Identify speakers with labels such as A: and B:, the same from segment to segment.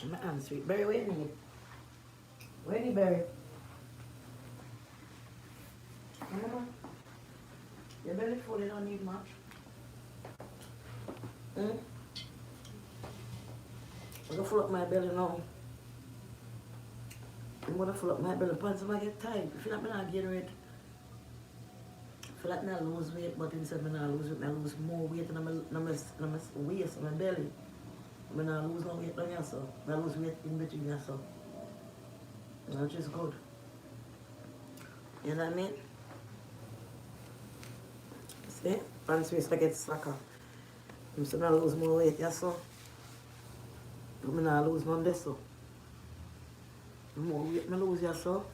A: My hand sweet. Berry, where you need? Where you need berry? Come on. Your belly full, you don't need much. I'm gonna fill up my belly now. I'm gonna fill up my belly. Pants if I get tight. I feel like I'm not getting rid. I feel like I lose weight, but instead of I lose weight, I lose more weight and I'm waist, my belly. I lose no weight on yourself. I lose weight in between yourself. Which is good. You know what I mean? See? Pants waist I get slacker. I'm still gonna lose more weight, yes so. I'm not lose none of this so. The more weight I lose, yes so.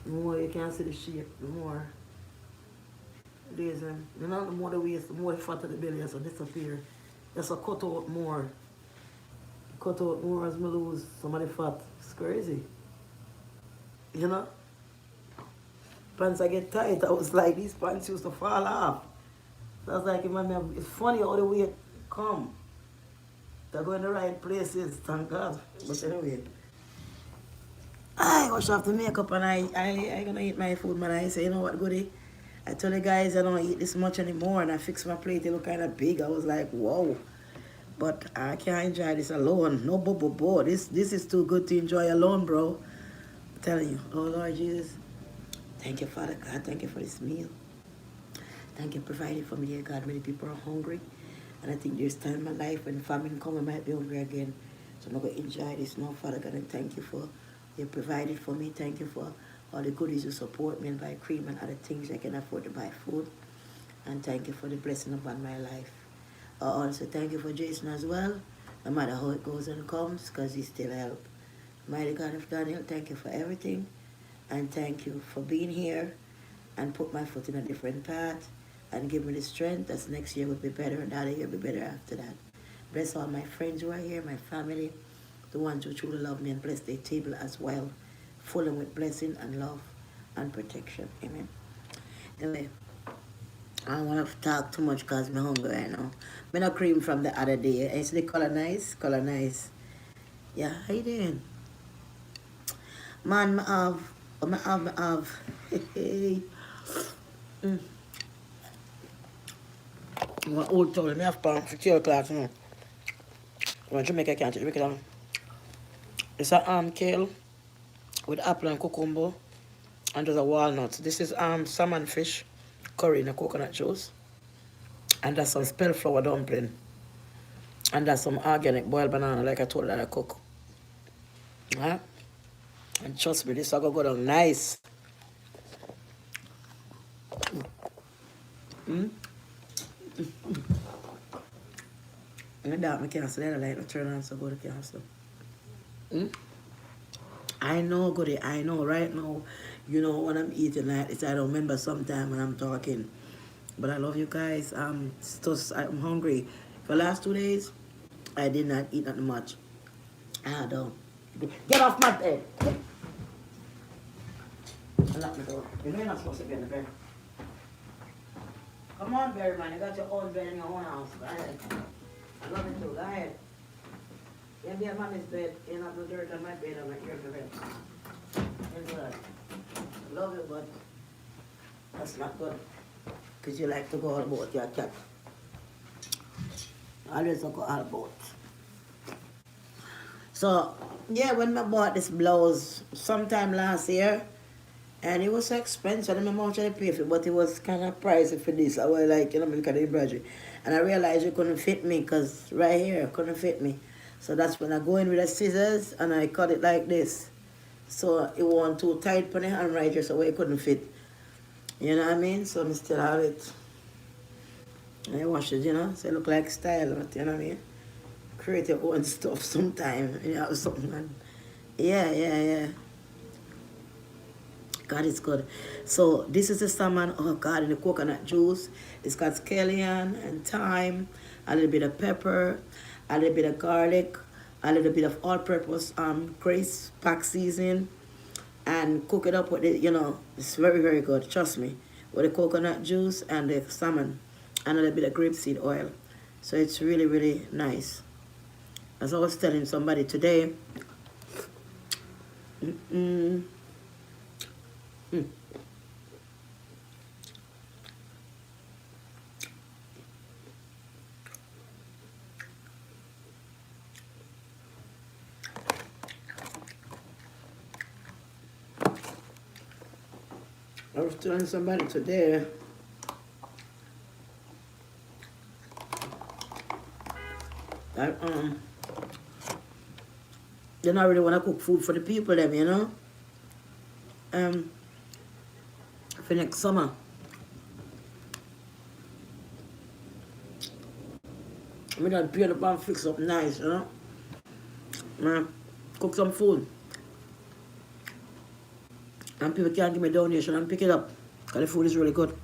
A: The more you can see the shape, the more days you know, the more the waist, the more the fat of the belly so disappear. Just cut out more. Cut out more as I lose some of the fat. It's crazy. You know? Pants I get tight, I was like, these pants used to fall off. So I was like, man, it's funny how the weight come. They're going the right places, thank God. But anyway, I wash off the makeup and I gonna eat my food, man. I say, you know what, goodie? I told the guys I don't eat this much anymore and I fixed my plate, it looked kind of big. I was like, whoa. But I can't enjoy this alone. No, this is too good to enjoy alone, bro. I'm telling you, oh Lord Jesus. Thank you, Father God. Thank you for this meal. Thank you for providing for me, dear God. Many people are hungry. And I think there's time in my life when famine comes, I might be hungry again. So I'm not going to enjoy this now, Father God. And thank you for you provided for me. Thank you for all the goodies you support me and buy cream and other things I can afford to buy food. And thank you for the blessing upon my life. I also thank you for Jason as well. No matter how it goes and comes, because he still helps. Mighty God of Daniel, thank you for everything. And thank you for being here and put my foot in a different path and give me the strength that next year will be better and the other year will be better after that. Bless all my friends who are here, my family, the ones who truly love me, and bless their table as well, full with blessing and love and protection. Amen. Anyway, I don't want to talk too much because I'm hungry right now. I'm not cream from the other day. Is the color nice? Color nice. Yeah, how you doing? Man, I have. Hey. My old told me I have pants for 2 o'clock, you know. When Jamaica can't take it down. It's a kale with apple and cucumber and just a walnut. This is salmon fish curry in a coconut juice. And that's some spell flour dumpling. And that's some organic boiled banana like I told you that I cook. Huh? And trust me, this is going to go down nice. And that I can't say that I like to turn on so good I can't stop. I know, goody, I know right now, you know, when I'm eating like this, I don't remember sometime when I'm talking. But I love you guys. I'm hungry. For the last 2 days, I did not eat nothing much. I don't. Get off my bed. Lock the door. You know you're not supposed to be in the bed. Come on, Barry, man. You got your own bed in your own house. Go ahead. I love it too. Go ahead. You be on mommy's bed. You not no dirt on my bed. I'm not here to bed. It's good. I love you, but that's not good. Because you like to go all about your cat. Always go all about. So, yeah, when I bought this blouse sometime last year, and it was expensive, I don't know how much I paid for it, but it was kind of pricey for this. I was like, you know, look at the embroidery. And I realized it couldn't fit me, because right here, it couldn't fit me. So that's when I go in with the scissors, and I cut it like this. So it wasn't too tight for the hand right here, so it couldn't fit. You know what I mean? So I still have it. I wash it, you know, so it look like style, but you know what I mean? Create your own stuff sometime, you know, something. And yeah. God is good. So this is the salmon, oh God, in the coconut juice. It's got scallion and thyme, a little bit of pepper, a little bit of garlic, a little bit of all-purpose grace pack seasoning, and cook it up with it, you know, it's very, very good, trust me, with the coconut juice and the salmon, and a little bit of grapeseed oil. So it's really, really nice. As I was telling somebody today, I was telling somebody today that they don't really want to cook food for the people them, you know. For next summer. I'm gonna peel up and fix up nice, you know. Cook some food. And people can give me a donation and pick it up. Because the food is really good.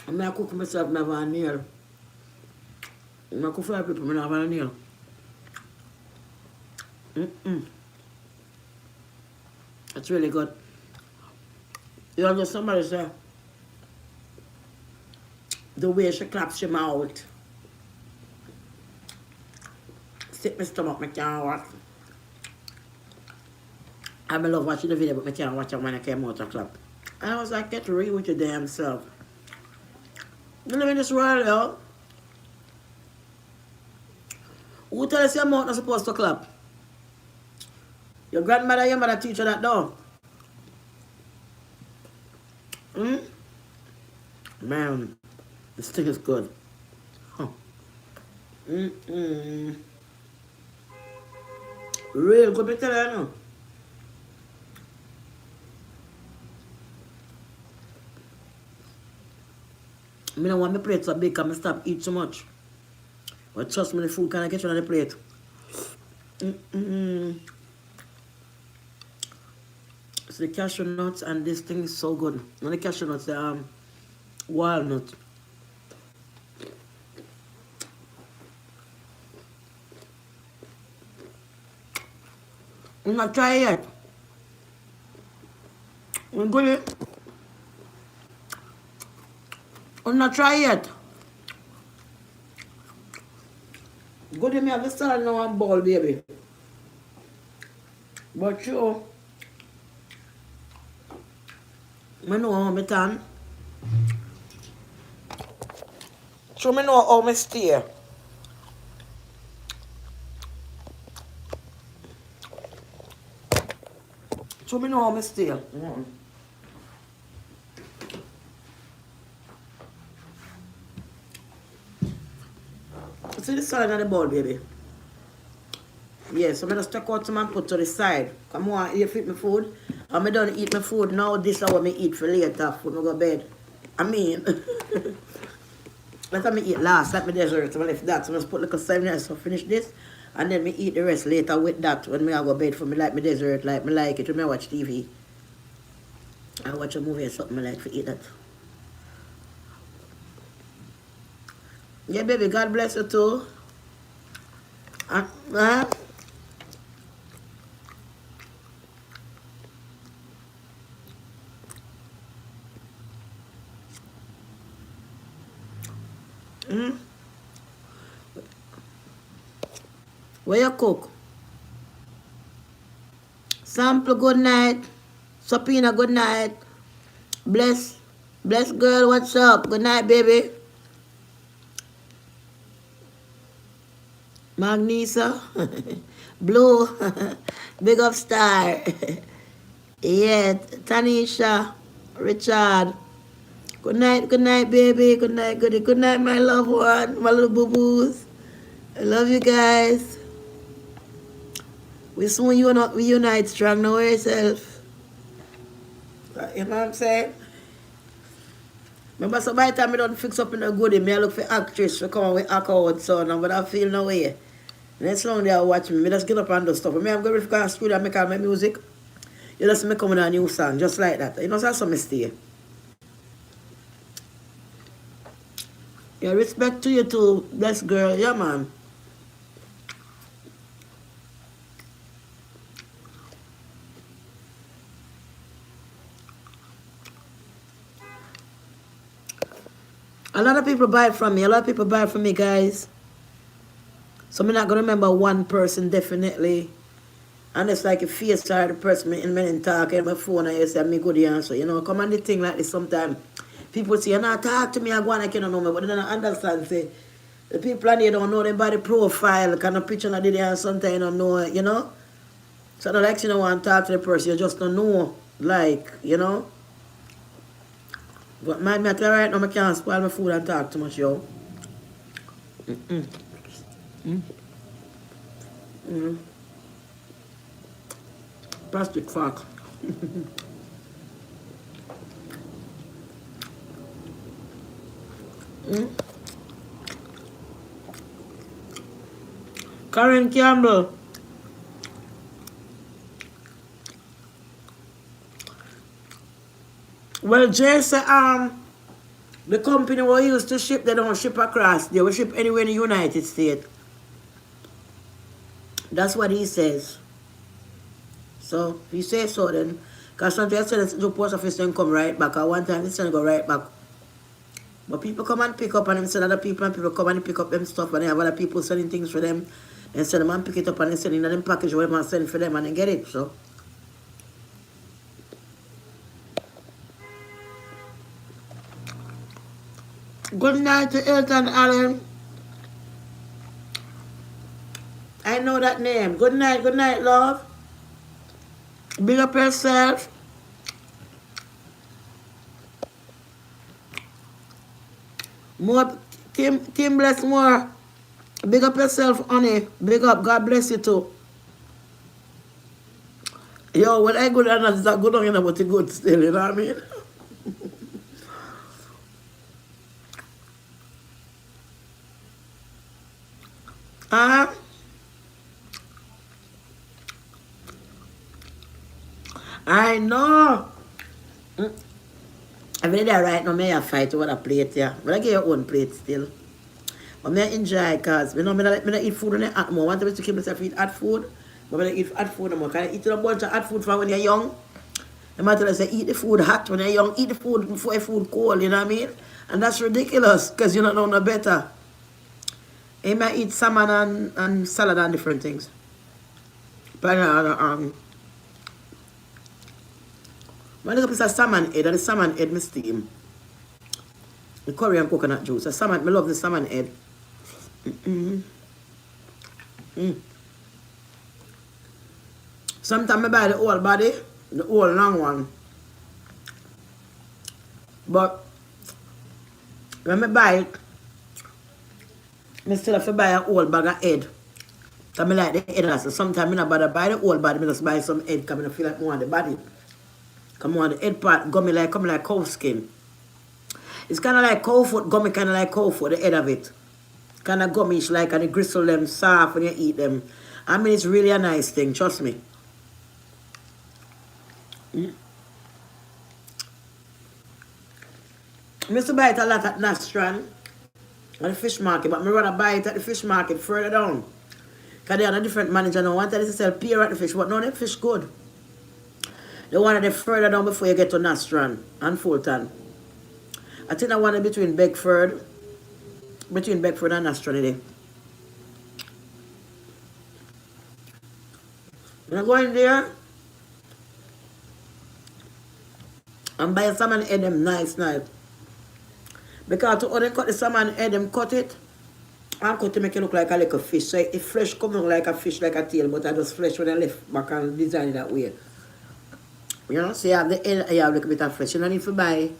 A: I'm not cooking myself, I have a nail. I'm not cooking for people, I have a nail. It's really good. You know, just somebody say, the way she claps your mouth. Stick my stomach, I can't watch. I love watching the video, but I can't watch it when I came out and clap. And I was like, get real with your damn self. You live in this world, yo. Who tells you your mouth not supposed to clap? Your grandmother, your mother teach you that, though. Man, this thing is good. Huh. Real good, me tell you, no. I don't want my plate so big because I stop eating so much. But trust me, the food can't get you on the plate. So the cashew nuts and this thing is so good. Not the cashew nuts, the walnut. I'm not trying yet. I'm good. I'm not trying yet. Good to me have the salad now and ball, baby. But you, I know how I turn. So I know how I stay. So I know how I stay. See the salad in the bowl, baby. Yeah, so I'm just take out some and put to the side. Come on, you eat my food. I'm done eat my food. Now this is what I eat for later when I go to bed. I mean, let me eat last, like my dessert. So I left that. So I just put like a 7 minutes to finish this. And then me eat the rest later with that when I go to bed for me like my dessert, like me like it when I watch TV. I watch a movie or something, I like to eat that. Yeah, baby, God bless you too. Where you cook? Sample, good night. Sapina, good night. Bless girl, what's up? Good night, baby. Magnesa, Blue, Big Up Star. Yeah, Tanisha, Richard. Good night, baby. Good night, goodie. Good night, my loved one, my little boo-boos. I love you guys. We soon reunite strong. Know yourself. You know what I'm saying? Remember, so by the time I don't fix up in a goodie, I look for actress to come and we act out, so now, but I feel no way. Next long they are watching me, just get up and do stuff. I'm going to go to the studio and make all my music. You just make come with a new song, just like that. You know, that's some mistake. Yeah, respect to you too, bless girl. Yeah, man. A lot of people buy it from me. A lot of people buy it from me, guys. So I'm not going to remember one person definitely. And it's like a face tired the person in talking on my phone and you say, me good answer. You know, come on the thing like this sometimes. People say, you not talk to me, I go and I cannot know me. But they don't understand, say, the people on here don't know their body profile, kind of picture of the day and sometimes you don't know, you know. So the like you don't want to talk to the person, you just don't know, like, you know. But my matter right now, I can't spoil my food and talk too much, yo. Plastic fork. Karen Campbell. Well, Jay said, the company we used to ship, they don't ship across. They will ship anywhere in the United States. That's what he says. So, if he says so then, because sometimes I said the post office don't come right back. At one time, it's going to go right back. But people come and pick up, and then send other people, and people come and pick up them stuff, and they have other people selling things for them. And send them and pick it up, and they send in them package, whatever, and send for them, and then get it, so. Good night to Elton Allen. I know that name. Good night, love. Big up yourself. More, Kim bless more. Big up yourself, honey. Big up. God bless you too. Yo, when I go down, it's not good on, you know, but it's good still, you know what I mean? I know. Every day right now, I fight over a plate, yeah. But I get your own plate still. But I enjoy because, you know, I eat food in the hot more. I want to keep myself eat hot food. But I eat hot food more. Can I eat a bunch of hot food from when you're young? The matter is, eat the food hot when you're young. Eat the food before the food cold, you know what I mean? And that's ridiculous because you don't know no better. I might eat salmon and salad and different things. But when I look at salmon head, the salmon head I steam. The curry and coconut juice. The salmon, I love the salmon head. Sometimes I buy the whole body, the whole long one. But when I buy it, I still have to buy a whole bag of head. Because I like the head. So sometimes I don't bother buy the whole body, I just buy some head because I feel like I want the body. Come on, the head part gummy like cow skin. It's kind of like cow foot, gummy kind of like cow foot, the head of it. Kind of gummish like, and you gristle them soft when you eat them. I mean, it's really a nice thing, trust me. I used to buy it a lot at Nastran, at the fish market, but I rather buy it at the fish market further down. Because they have a different manager now. One time they sell pear at the fish, but no, the fish good. They wanted it further down before you get to Nastran and Fulton. I think I wanted between Beckford and Nastran today. When I go in there and buy salmon head them nice. Because to only cut the salmon head them cut it and cut to make it look like a little fish. So the flesh come out like a fish, like a tail, but I just flesh when I left back and design it that way. You know, so you have the head, you have a little bit of flesh. You don't need to buy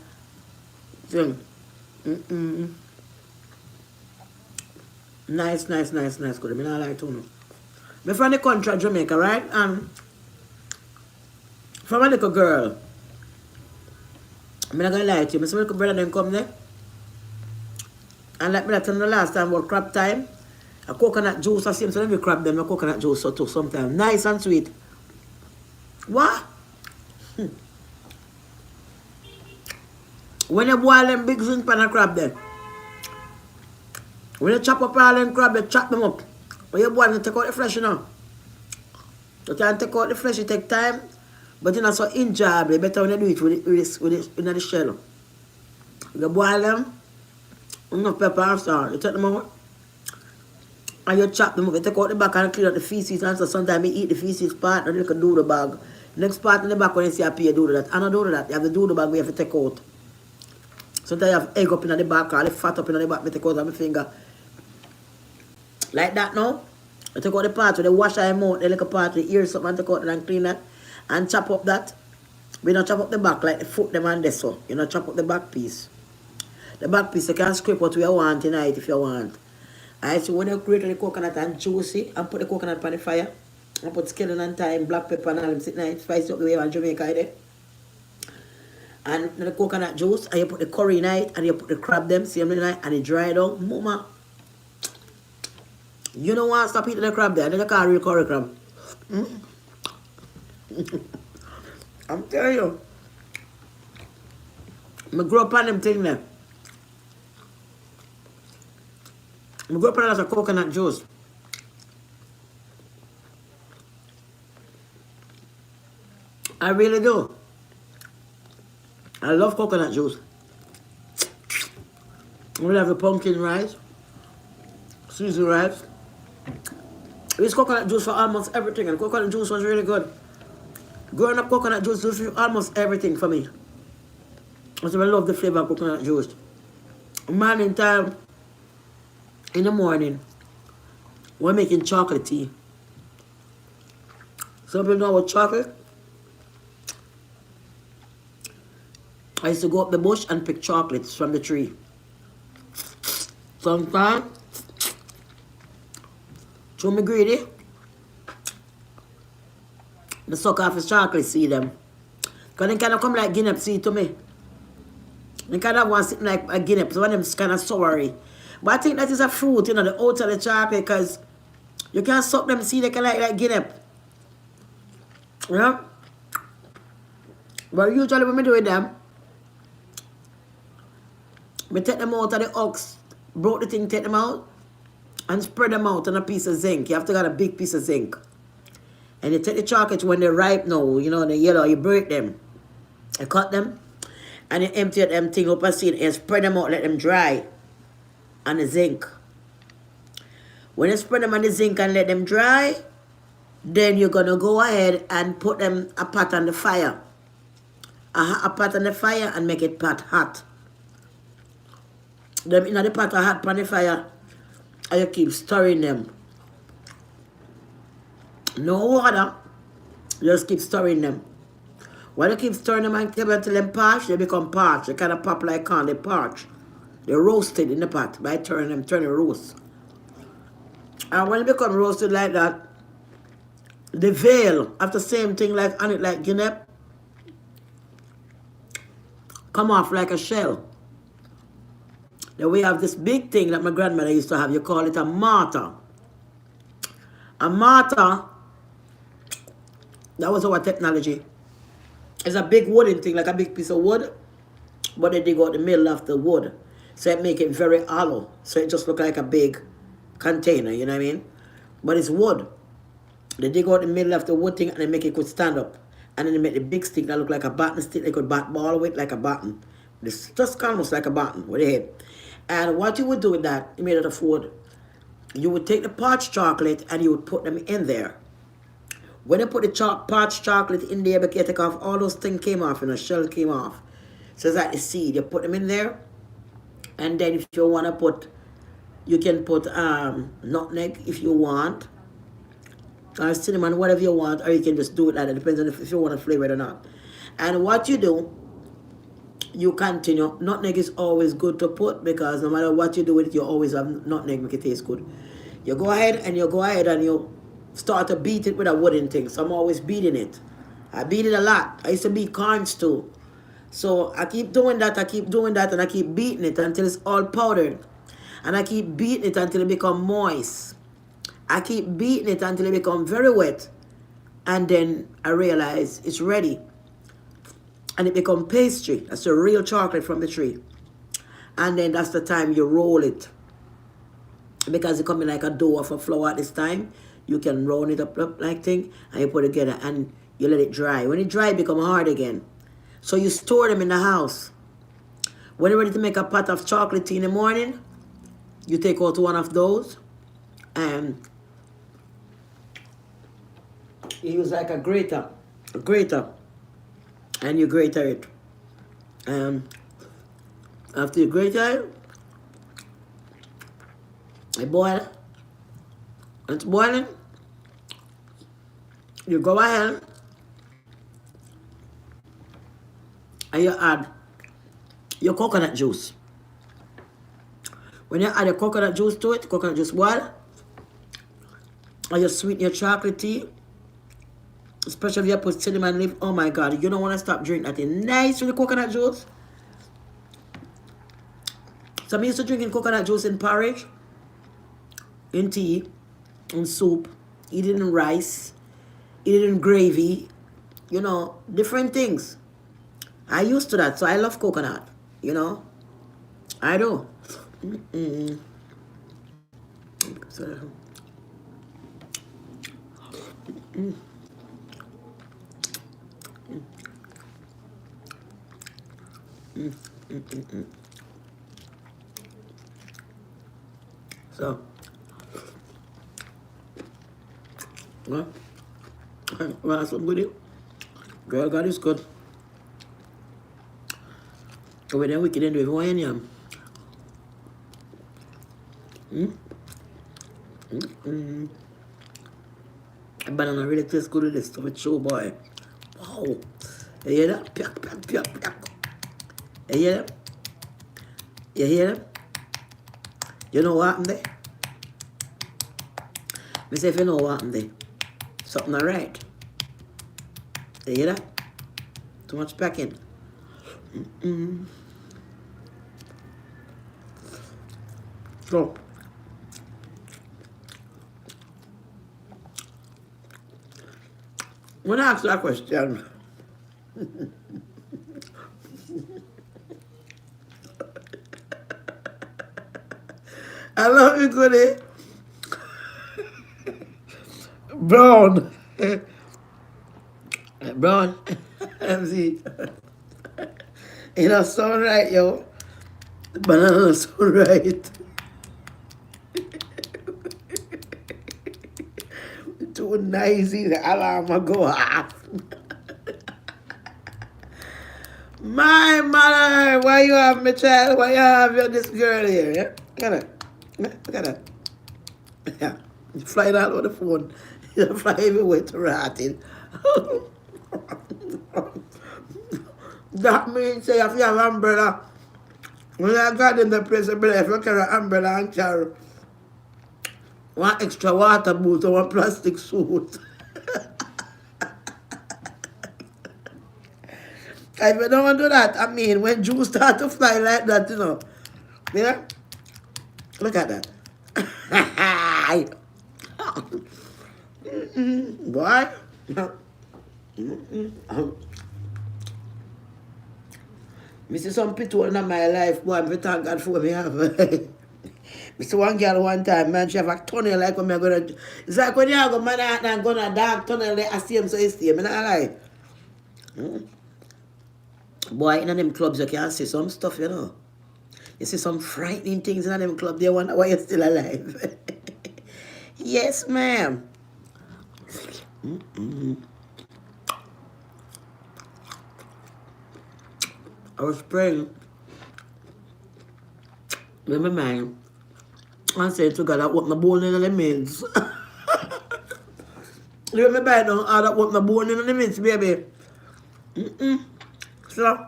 A: thing. Nice, good. I mean, I like to. I'm from the country of Jamaica, right? And from a little girl. I'm not gonna lie to you. My little brother then come there. And like me that tell the last time about crab time, a coconut juice, I see him so every crab them a coconut juice so too sometimes. Nice and sweet. What? When you boil them big zinc pan of crab there, when you chop up all them crab, you chop them up. When you boil them, you take out the flesh, you know. You can take out the flesh, it take time, but it's not so enjoyable. Better when you do it with the shell. You boil them, enough pepper and salt. You take them out and you chop them up. You take out the back and clean out the feces. And so sometimes you eat the feces part and you can do the bag. Next part in the back when you see a pea, do that. And I do that. You have to do the bag we have to take out. Sometimes you have egg up in the back or the fat up in the back. I take out of my finger. Like that now. I take out the part where they wash your mouth, the little part, the ears, something, and take out and clean that. And chop up that. We don't chop up the back like the foot them and this so. You know, chop up the back piece. The back piece you can scrape what you want tonight if you want. Alright, so when you grate the coconut and juicy and put the coconut on the fire and put skeleton and thyme, black pepper and all them sit nice, spice up the way in Jamaica there. And the coconut juice and you put the curry in it and you put the crab them, see them in it and it dry down. Mama. You don't want to stop eating the crab there. They can't real curry crab. I'm telling you. I grew up on them thing there. I grew up on as a coconut juice. I really do. I love coconut juice. We'll have the pumpkin rice, seasoned rice. We use coconut juice for almost everything, and coconut juice was really good. Growing up, coconut juice was almost everything for me. So I love the flavor of coconut juice. Morning time, in the morning, we're making chocolate tea. Some people know what chocolate. I used to go up the bush and pick chocolates from the tree. Sometimes, through me greedy, I suck off his chocolate seed them. Because they kind of come like guinea seed to me. They kind of want sitting like a guinea, so one of them is kind of soury. But I think that is a fruit, you know, the outside of the chocolate, because you can't suck them seed, they can like guinea. You know? But usually when I do with them, I take them out of the ox, broke the thing, take them out, and spread them out on a piece of zinc. You have to get a big piece of zinc. And you take the chocolates when they're ripe now, you know, they're yellow, you break them. You cut them, and you empty them thing up a seed and spread them out, let them dry on the zinc. When you spread them on the zinc and let them dry, then you're going to go ahead and put them a pot on the fire. A pot on the fire and make it pot hot. Them in the pot are hot on the fire, and you keep stirring them. No water, just keep stirring them. When you keep stirring them until them parch, they become parched. They kind of pop like corn, they parch. They're roasted in the pot by turning them, turning roast. And when they become roasted like that, the veil of the same thing like on it like guinea come off like a shell. Then we have this big thing that my grandmother used to have. You call it a mortar. A mortar, that was our technology. It's a big wooden thing, like a big piece of wood, but they dig out the middle of the wood. So it make it very hollow. So it just look like a big container, you know what I mean? But it's wood. They dig out the middle of the wood thing and they make it could stand up. And then they make the big stick that look like a baton stick. They could bat ball with like a baton. It's just almost like a baton with a head. And what you would do with that, you made out of wood, you would take the parched chocolate and you would put them in there. When you put the parched chocolate in there, because you take off, all those things came off and the shell came off. So it's like the seed. You put them in there. And then if you want to put, you can put nutmeg if you want. Or cinnamon, whatever you want. Or you can just do it like that. It depends on if you want to flavor it or not. And what you do, you continue. Nutmeg is always good to put because no matter what you do with it, you always have nutmeg make it taste good. You go ahead and you start to beat it with a wooden thing. So I'm always beating it. I beat it a lot. I used to beat corns too. So I keep doing that, and I keep beating it until it's all powdered. And I keep beating it until it becomes moist. I keep beating it until it becomes very wet. And then I realize it's ready. And it becomes pastry. That's the real chocolate from the tree. And then that's the time you roll it. Because it comes in like a dough of a flour at this time. You can roll it up like thing. And you put it together and you let it dry. When it dry, it becomes hard again. So you store them in the house. When you're ready to make a pot of chocolate tea in the morning, you take out one of those and you use like a grater, and you grater it. And after you grater it, you boil. It's boiling. You go ahead and you add your coconut juice. When you add your coconut juice to it, coconut juice boil, and you sweeten your chocolate tea, especially if you put cinnamon leaf. Oh my God, you don't want to stop drinking that. Nice with the coconut juice. So I used to drinking coconut juice in porridge, in tea, in soup, eat it in rice, eat it in gravy, you know, different things. I used to that, so I love coconut, you know. I do. So, well, that's some good. Girl, God is good. Over there, we can do it for any. Banana really tastes good with this stuff. It's so boy. Wow. You hear that? Piak, piak, piak, piak. You hear that? You hear that? You know what happened there? Me say if you know what happened there, something not right. You hear that? Too much packing. So, when I ask that question, I love you, goodie. Brown. Brown. MC. It don't sound right, yo. Banana don't sound right. Too noisy, the alarm will go off. My mother, why you have me child? Why you have this girl here? Yeah? Look at that. Look at that. Yeah. Flying all over the phone. You fly everywhere to rotting. That means say if you have an umbrella, when I got in the place, if you carry an umbrella and carry one extra water boot or one plastic suit. If you don't do that, I mean, when juice start to fly like that, you know. Yeah? Look at that. Boy. I see some people in my life, boy, I thank God for what I have. I see one girl one time, man, she have a tunnel like when I'm going to... It's like when you go, man, I'm going to dark tunnel, like I see him, so I see him, and I like... Boy, in them clubs, you can see some stuff, you know. You see some frightening things in them clubs, they wonder why you're still alive. Yes, ma'am. I was praying with my mind and said to God, I want my bone in the mints. You me buy down all that want my bone in the mints, baby. So,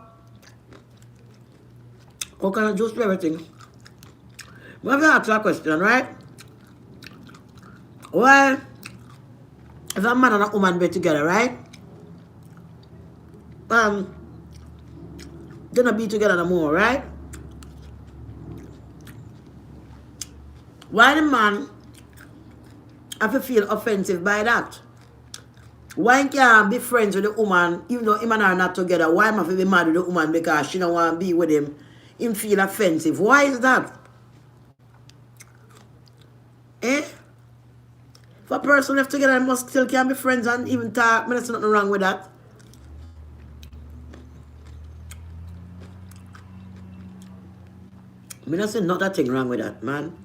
A: how can I juice do everything? We have to ask a question, right? Well, if a man and a woman be together, right? Gonna be together no more, right? Why the man have to feel offensive by that? Why can't be friends with the woman even though him and her are not together? Why must he be mad with the woman because she don't want to be with him? Him feel offensive. Why is that? Eh? If a person left together, they must still can be friends and even talk. There's nothing wrong with that. I mean, I say not a thing wrong with that, man.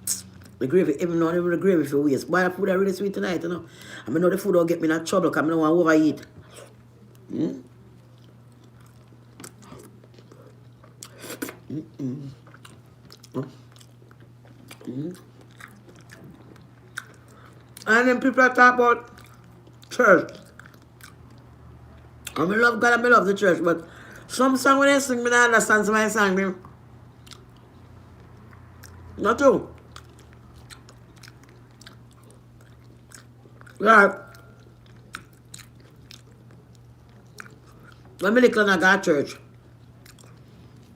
A: The gravy, even though the gravy for waste. Why the food are really sweet tonight, you know? I mean, know the food will get me in trouble because I don't want to overeat. Mm? Mm-mm. Mm. And then people talk about church. I love God and I love the church, but some song when they sing, I don't understand some of the song. Not true. Like, when I little I got church,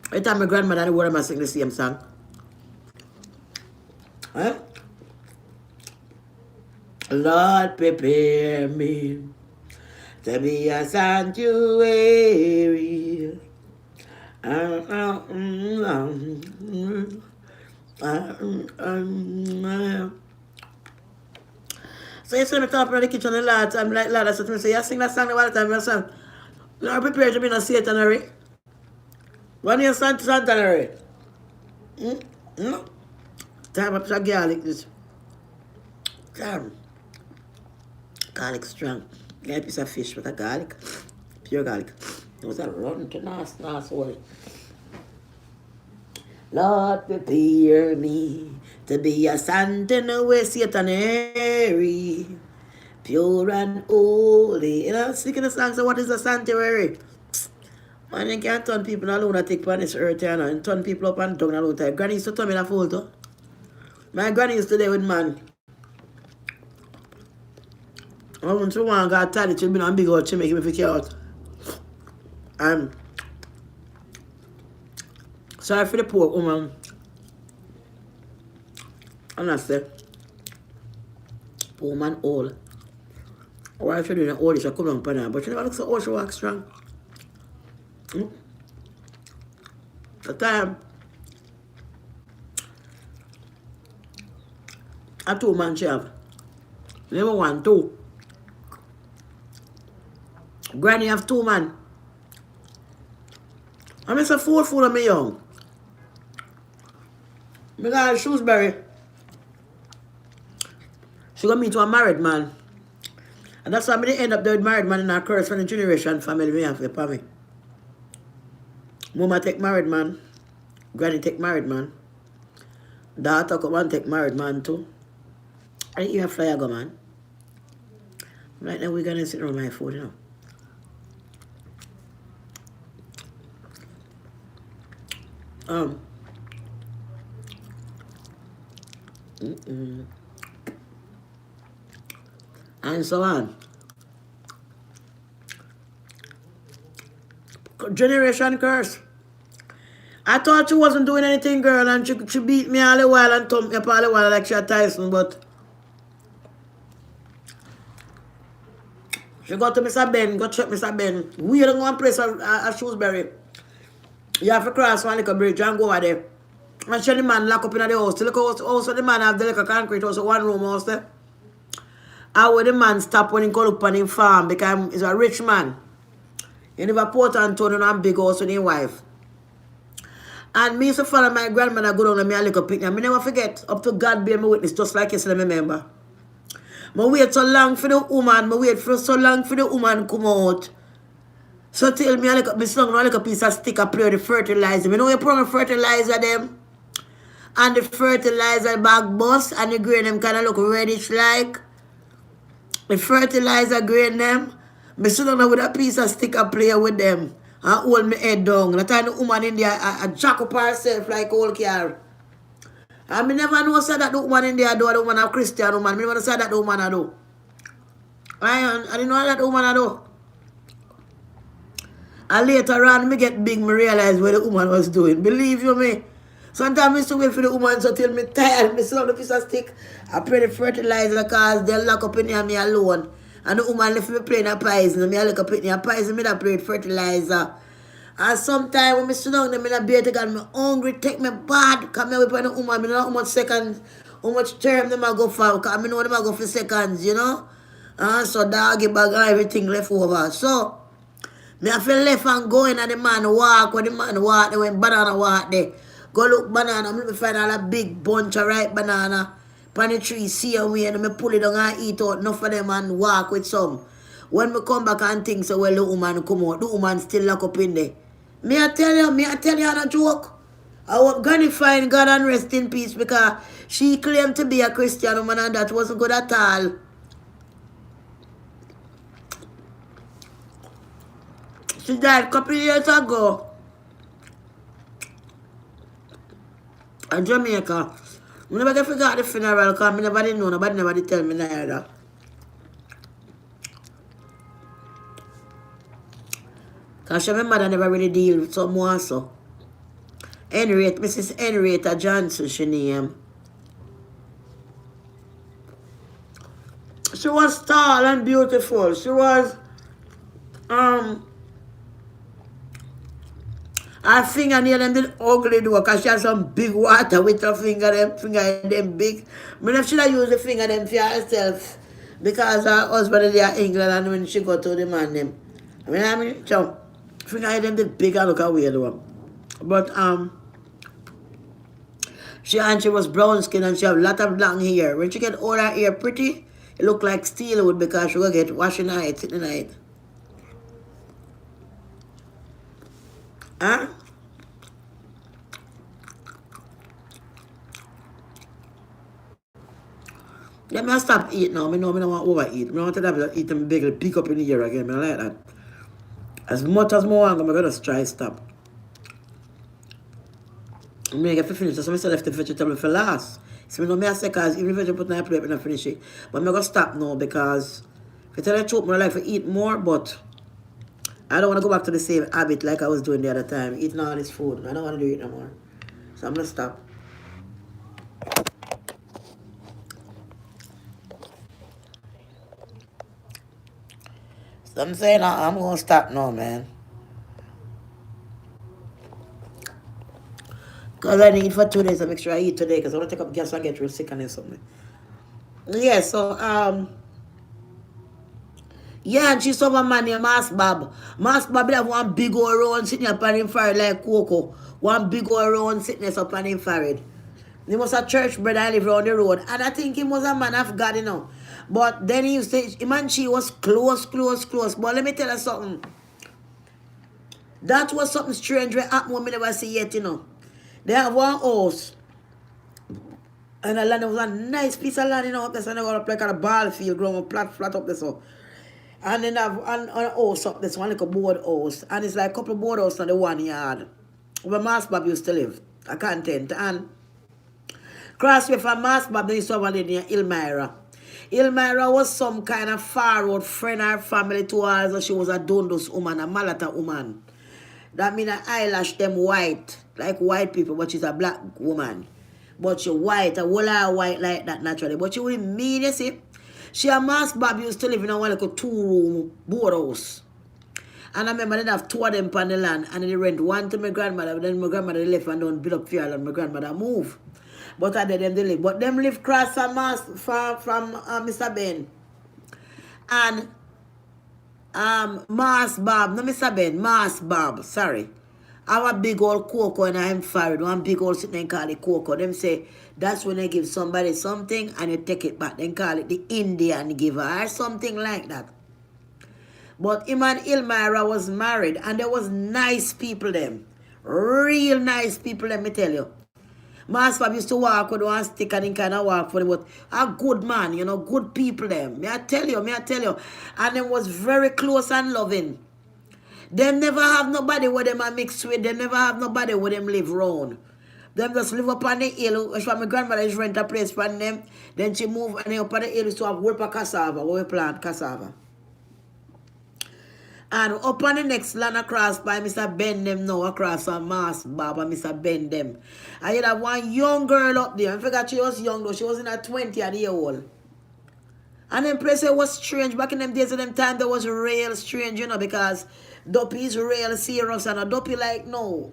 A: every time my grandmother and the word I sing the same song. Huh? Lord, prepare me to be a sanctuary. So you see me talking in the kitchen a lot, I'm like, Lord, I said to me, say, you sing that song all the time, you sing. Lord, prepare to be in a Satanary. When you sing Satanary? Time up some garlic, this. Damn. Garlic strong. Get a piece of fish with a garlic. Pure garlic. It was a run to nice one. Lord, prepare me to be a sanctuary, Satanary, pure and holy. You know, singing the song, so what is a sanctuary? Man, you can't turn people alone that take on this earth, you know, and turn people up and down all the time. Granny used to tell me that fool too. My granny used to live with man. I went to one got tired, she'd been on big old she make me figure out. Sorry for the poor woman. And I said, poor man old. Why she doing all this? I come down upon her, but she never looks so old, she walks strong. The time, a 2 man she have. Never 1, 2. Granny have 2 man. I miss a 4 food of me young. Me got Shrewsbury. She got me to a married man. And that's why I end up there with married man in our curse from the generation family me have for me. Mama take married man. Granny take married man. Daughter come and take married man too. I didn't even fly go man. Right now we're gonna sit on my food, you know. And so on. Generation curse. I thought she wasn't doing anything, girl, and she beat me all the while and thumped me up all the while like she had Tyson, but she got to Mr. Ben, got check Mr. Ben. We don't go and place a Shrewsbury. You have to cross one little bridge and go over there. And she the man lock up in the house. The little house the man have the little concrete house, 1 room house there. And where the man stop when he go look on him farm because he's a rich man. He never Port Antonio and big house with his wife. And me used to follow my grandmother go down and me a little picnic. I never forget, up to God be my witness, just like yesterday, I remember. I wait so long for the woman, come out. So tell me, I slung a little piece of stick, I play the fertilizer. You know you put on the fertilizer them? And the fertilizer bag bust and the grain them kind of look reddish like. The fertilizer grain them. I sit down with a piece of stick, I play with them. And hold my head down. That time the woman in there, I jack up herself like old car. And I never know that the woman in there do, the woman a Christian woman. I never say that the woman I do. I didn't know that the woman I do. And later on, me get big, me realize what the woman was doing. Believe you me. Sometimes I used to wait for the woman so till me tired. I sit on the piece of stick. I pray the fertilizer because they lock up in there me alone. And the woman left me playing a poison. I look up in there poison, me that play fertilizer. And sometimes when I sit down, I be able to get me hungry, take me bad. Because I wait the woman, I know how much seconds, how much term them I go for. Because I know them I go for seconds, you know. So doggy bag and everything left over. So, I feel left and go in and the man walk, when the man walk, they went banana walk there. Go look banana. I'm find all a big bunch of ripe banana. Pan the tree, see away, and me pull it down and eat out enough of them and walk with some. When me come back and think so well the woman come out, the woman still lock up in there. Me I tell you on a joke. I hope Granny find God and rest in peace because she claimed to be a Christian woman and that wasn't good at all. She died a couple of years ago in Jamaica. I never forgot the funeral because I never know, nobody never tell me neither. Because my mother never really deal with someone so. Mrs. Henrietta Johnson, she named. She was tall and beautiful. She was, her fingernail them did ugly though, because she had some big water with her finger them big. I mean, if she don't use the finger them for herself, because her husband is there in England and when she go to the man them. I mean, so, finger them did big and look away though. But, she was brown skin and she have a lot of long hair. When she get all her hair pretty, it look like steel wood because she will get washing night in the night. Huh? Let me stop eating now. I don't want to overeat. I don't want to eat them big pick up in the ear again. I like that. As much as more I'm going to try stop. I'm going to get to finish. So I left the vegetable for last. So I know I say because even if I put my plate and I finish it. But I'm going to stop now because if I tell the truth, I like to eat more, but I don't want to go back to the same habit like I was doing the other time. Eating all this food. I don't want to do it no more. So I'm going to stop. So I'm saying I'm going to stop now, man. Because I need for 2 days to make sure I eat today because I want to take up gas and get real sick and something. Yeah, so, yeah, and she saw my man named Mass Bob. Mass Bob have one big old round sitting up on him forehead like Coco. One big old round sitting up on him forehead. He was a church brother I live around the road. And I think he was a man of God, you know. But then he used to, him and she was close. But let me tell you something. That was something strange that happened when I never see yet, you know. They have one house. And the land was a nice piece of land, you know, up there. So they got up like a ball field, ground flat up there. So. And then have an house up there, one like a board house. And it's like a couple of board houses on the 1 yard. Where Mass Bob used to live. A content. And crossway from Mass Bob, they used to have one near Elmira. Elmira was some kind of far road friend or family to her. So she was a Dundus woman, a Malata woman. That means her eyelash them white, like white people, but she's a black woman. But she white, a whole lot of white like that naturally. But she wouldn't mean, you see. She and Mass Bob used to live in a one like a 2-room board house. And I remember they have 2 of them on the land and they rent one to my grandmother, but then my grandmother left and don't build up fear and my grandmother moved. But I did them they live. But them live cross from Mr. Ben. And Mass Bob, no Mr. Ben, Mass Bob, sorry. I have a big old cocoa and I'm fired. One big old sitting and call it cocoa. Them say that's when they give somebody something and you take it back. Then call it the Indian giver or something like that. But him and Elmira was married and there was nice people them. Real nice people, let me tell you. Mass Bob used to walk with one stick and he kind of walk for them, but a good man, you know, good people them. May I tell you. And them was very close and loving. Them never have nobody with them a mix with. They never have nobody with them live round. Them just live up on the hill. Which my grandmother is rent a place for them. Then she move and then up on the hill to have work for cassava, where we plant cassava. And up on the next land across by Mr. Ben them now, across from Mass Bob and Mr. Ben them. I had have one young girl up there. I forgot she was young though. She was in her 20-year-old. And then place it was strange. Back in them days of them time, there was real strange, you know, because Duppy is real serious and a Duppy like no.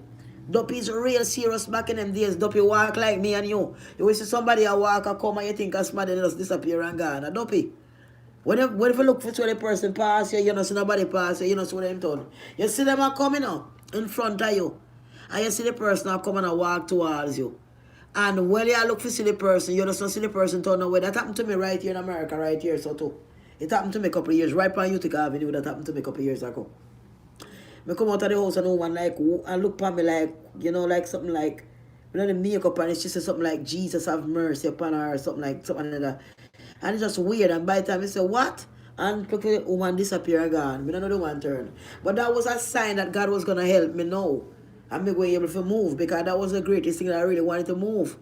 A: Duppy is real serious back in them days. Duppy walk like me and you. You will see somebody a walk and come and you think a smart and just disappear and gone. A Duppy. When if you look for the person pass you, you don't see nobody pass you, you don't see what them done. You see them are coming up in front of you. And you see the person now come and walk towards you. And when you look for see the person, you just don't see the person turn away. That happened to me right here in America, right here, so too. It happened to me a couple of years, right on Utica Avenue, that happened to me a couple of years ago. I come out of the house and no one like, and look at me like, you know, like something like, you know, the makeup and it's just something like, Jesus have mercy upon her, or something like that. And it's just weird. And by the time I say, what? And quickly the woman disappear and gone. I don't know the one turn. But that was a sign that God was going to help me now. And me going able to move, because that was the greatest thing that I really wanted to move.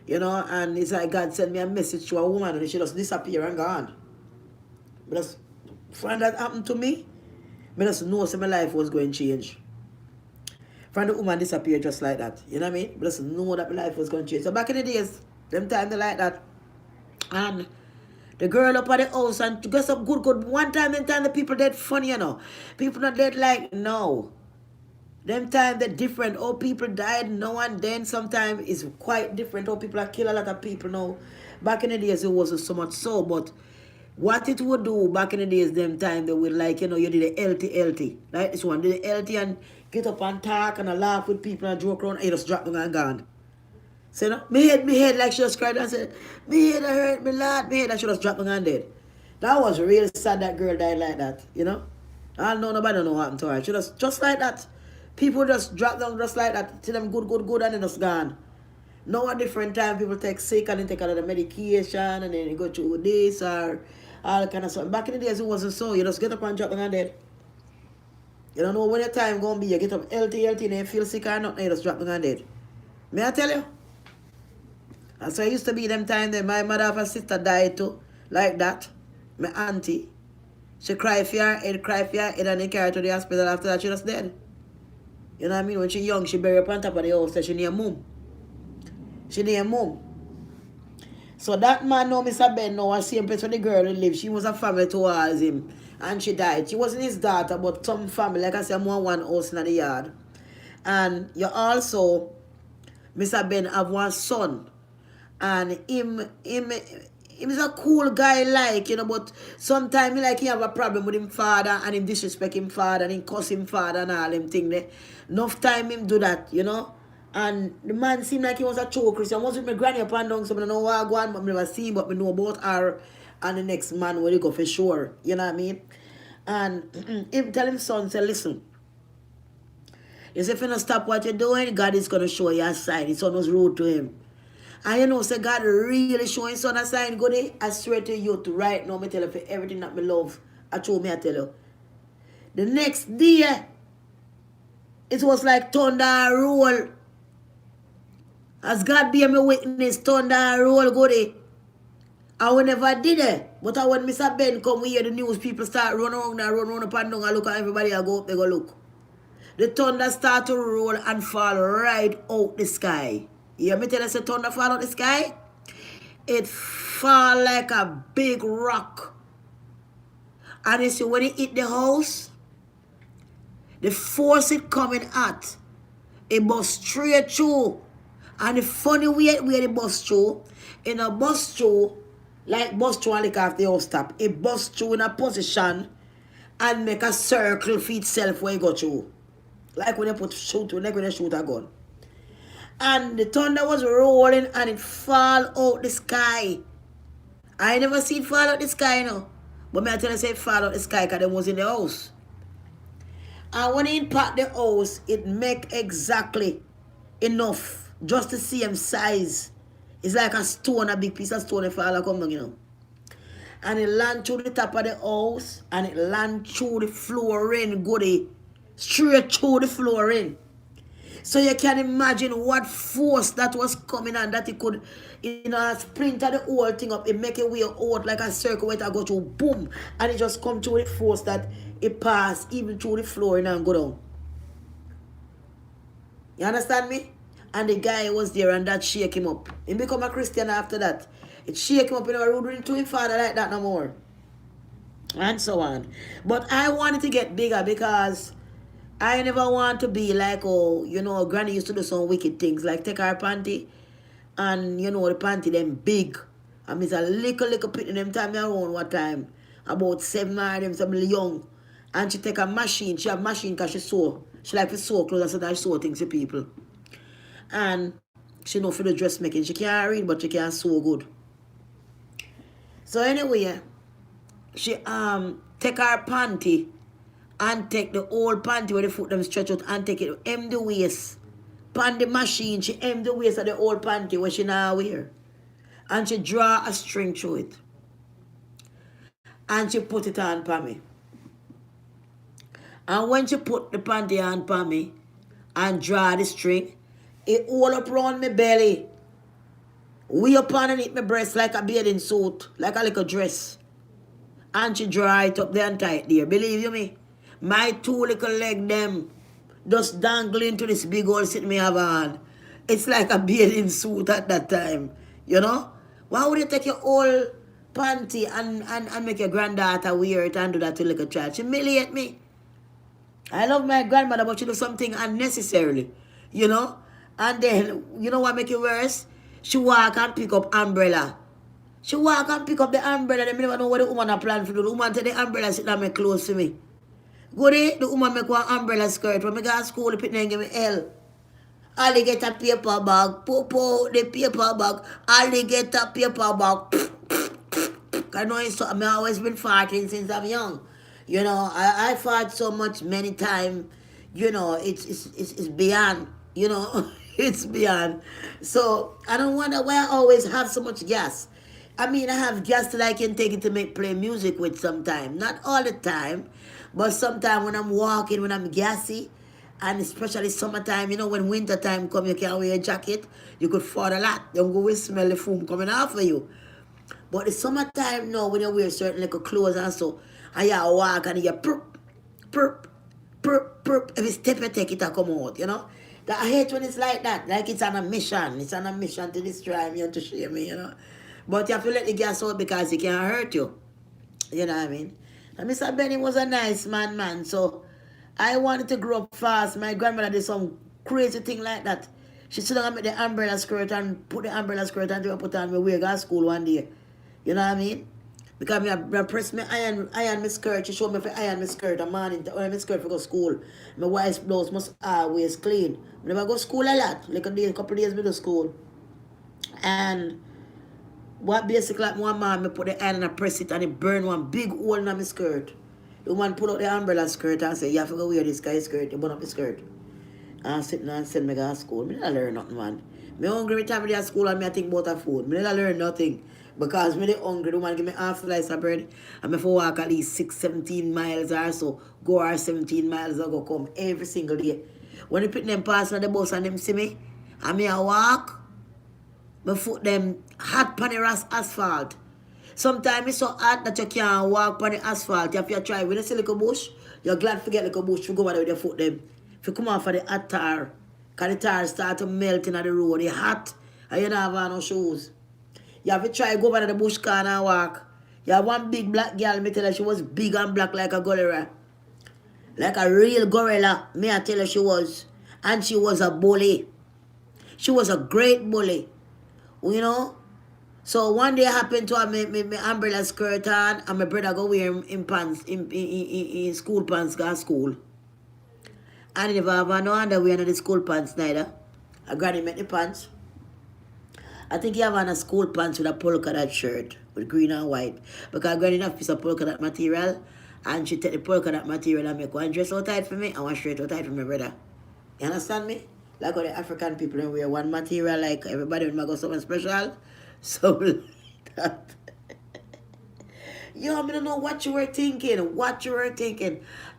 A: You know, and it's like God sent me a message to a woman and she just disappear and gone. But just when that happened to me, I just know so my life was going to change. From the woman disappeared just like that. You know what I mean? I just know that my life was going to change. So back in the days, them time they like that. And the girl up at the house and to get some good. One time, them time the people dead funny, you know. People not dead like, no. Them time they're different. Oh, people died now and then. Sometimes it's quite different. Oh, people are kill a lot of people now. Back in the days, it wasn't so much so, but what it would do back in the days, them time, they would like, you know, you did the healthy. Like this one, did the healthy and get up and talk and laugh with people and joke around and you just drop them and gone. So, you know, me head, like she just cried and said, me head, I hurt, me lad, me head, and she just dropped them and dead. That was really sad that girl died like that, you know. I know nobody know what happened to her. She just like that. People just drop them just like that, till them good, and then just gone. Now a different time, people take sick and they take a lot of medication and then they go through this or all kind of stuff. Back in the days, it wasn't so. You just get up and drop them and dead. You don't know when your time going to be. You get up healthy, and you feel sick or nothing, you just drop them and dead. May I tell you? And so it used to be them time that my mother and sister died too, like that. My auntie. She cried for her head, and they carried her to the hospital. After that, she just dead. You know what I mean? When she young, she buried up on top of the house, so she named Mom. So that man now, Mr. Ben, now, the same place where the girl lived, she was a family towards him. And she died. She wasn't his daughter, but some family, like I said, more one house in the yard. And you also, Mr. Ben, have one son. And him is a cool guy, like, you know, but sometimes like he have a problem with him father and him disrespect him father and him cuss him father and all them thing there. Enough time him do that, you know. And the man seemed like he was a true Christian. I was with my granny up and down, so I don't know what I go on, but I never see him, but I know about her and the next man where they go for sure. You know what I mean? And him tell him son, say, listen, he said, if you don't stop what you're doing, God is going to show you a sign. His son was rude to him. And you know, say God really showing son a sign. Go there, I swear to you to right now, me tell you for everything that me love. I told me, I tell you. The next day, it was like thunder and roll. As God be my witness, thunder and roll go there. I would never did it. But when Mr. Ben come, we hear the news, people start run around up and down and look at everybody, I go up, they go look. The thunder start to roll and fall right out the sky. You hear me tell you, say thunder fall out the sky? It fall like a big rock. And you see, when it hit the house, the force it coming at, it bust straight through. And the funny way it bust through, in a bust through, like bust through and like after the house top, it bust through in a position and make a circle for itself where it go through. Like when you shoot a gun. And the thunder was rolling and it fall out the sky. I never seen it fall out the sky, you know. But me I tell you, say it fall out the sky because it was in the house. And when it impact the house, it make exactly enough just the same size. It's like a stone, a big piece of stone, if all come down, you know. And it land through the top of the house and it land through the flooring, goody. Straight through the flooring. So you can imagine what force that was coming on, that it could, you know, splinter the whole thing up. It make a way out like a circle where it go through, boom. And it just come through the force that it pass even through the flooring and go down. You understand me? And the guy was there and that shake him up. He become a Christian after that. It shake him up, you know, rude to his father like that no more. And so on. But I wanted to get bigger because I never want to be like, oh, you know, Granny used to do some wicked things. Like take her panty and, you know, the panty them big. And it's a little pit in them time around what time. About 7 of them, some young. And she take a machine. She have machine because she sew. She like to sew clothes, so that she sew things to people. And she know for the dressmaking. She can't read, but she can sew good. So anyway, she take her panty and take the old panty where the foot them stretch out and take it, hem the waist. Pan the machine, she hem the waist of the old panty where she now wear. And she draw a string through it. And she put it on for me. And when she put the panty on for me and draw the string, it all up around my belly. Way up underneath my breast like a bathing suit, like a little dress. And she draw it up there and tight there. Believe you me? My two little leg them just dangling to this big old sit me have on. It's like a bathing suit at that time. You know? Why would you take your old panty and make your granddaughter wear it and do that to a little child? She humiliate me. I love my grandmother, but she do something unnecessarily. You know? And then, you know what make it worse? She walk and pick up umbrella. She walk and pick up the umbrella. They never know what the woman a plan for do. The woman take the umbrella sit down my close to me. Go there, the woman make one umbrella skirt. When I go to school, the people give me hell. All get a paper bag. Popo, the paper bag. All get a paper bag. I know it's so, I've always been farting since I'm young. You know, I fart so much many times. You know, it's beyond. You know, it's beyond. So I don't wonder why I always have so much gas. I mean, I have gas that I can take it to play music with sometime. Not all the time, but sometimes when I'm walking, when I'm gassy, and especially summertime, you know, when winter time come, you can't wear a jacket, you could fart a lot. Don't go and smell the foam coming off of you. But the summertime now, when you wear certain little clothes and so, and you walk and you perp, perp, perp, perp, every step you take it will come out, you know. That I hate when it's like that, like it's on a mission. It's on a mission to destroy me and to shame me, you know. But you have to let the gas out because it can hurt you. You know what I mean? And Mr. Benny was a nice man. So I wanted to grow up fast. My grandmother did some crazy thing like that. She sit down and make the umbrella skirt and put the umbrella skirt and put on my way to school one day. You know what I mean? Because I press my iron my skirt. She showed me if I iron my skirt a morning or my skirt for go to school. My wife's blouse must always clean. I never go to school a lot. Like a couple of days me to school. And what basically like one man, me put the iron and I press it and it burn one big hole in my skirt. The woman pull out the umbrella skirt and say, you have to go wear this guy's skirt, you burn up the skirt. And sit down and send me to school. Me not learn nothing, man. Me hungry every time I at school and me I think about a food. Me not learn nothing. Because me the hungry, the woman give me half a slice of bread and me for walk at least 17 miles or so. Go or 17 miles or go come every single day. When they put them pass on the bus and them see me, and me I walk, my foot them hot on the asphalt. Sometimes it's so hot that you can't walk on the asphalt. You have to try. When you see like a bush, you're glad to get like a bush to go over with your foot them. If you come off of the hot tar, because the tar start to melt in the road, it's hot, and you don't have no shoes. You have to try go over to the bush car and walk. You have one big black girl, me tell her she was big and black like a gorilla. Like a real gorilla, me I tell her she was. And she was a bully. She was a great bully. You know? So one day I happened to have my umbrella skirt on and my brother go wear in pants, in school pants, go to school. And he never have no underwear in the school pants neither. I granny make the pants. I think he have on a school pants with a polka dot shirt with green and white. Because granny have a piece of polka dot material and she take the polka dot material and make one dress out tight for me and one shirt out tight for my brother. You understand me? Like how the African people wear one material like everybody when I go something special. So like that. Yo, I don't know what you were thinking.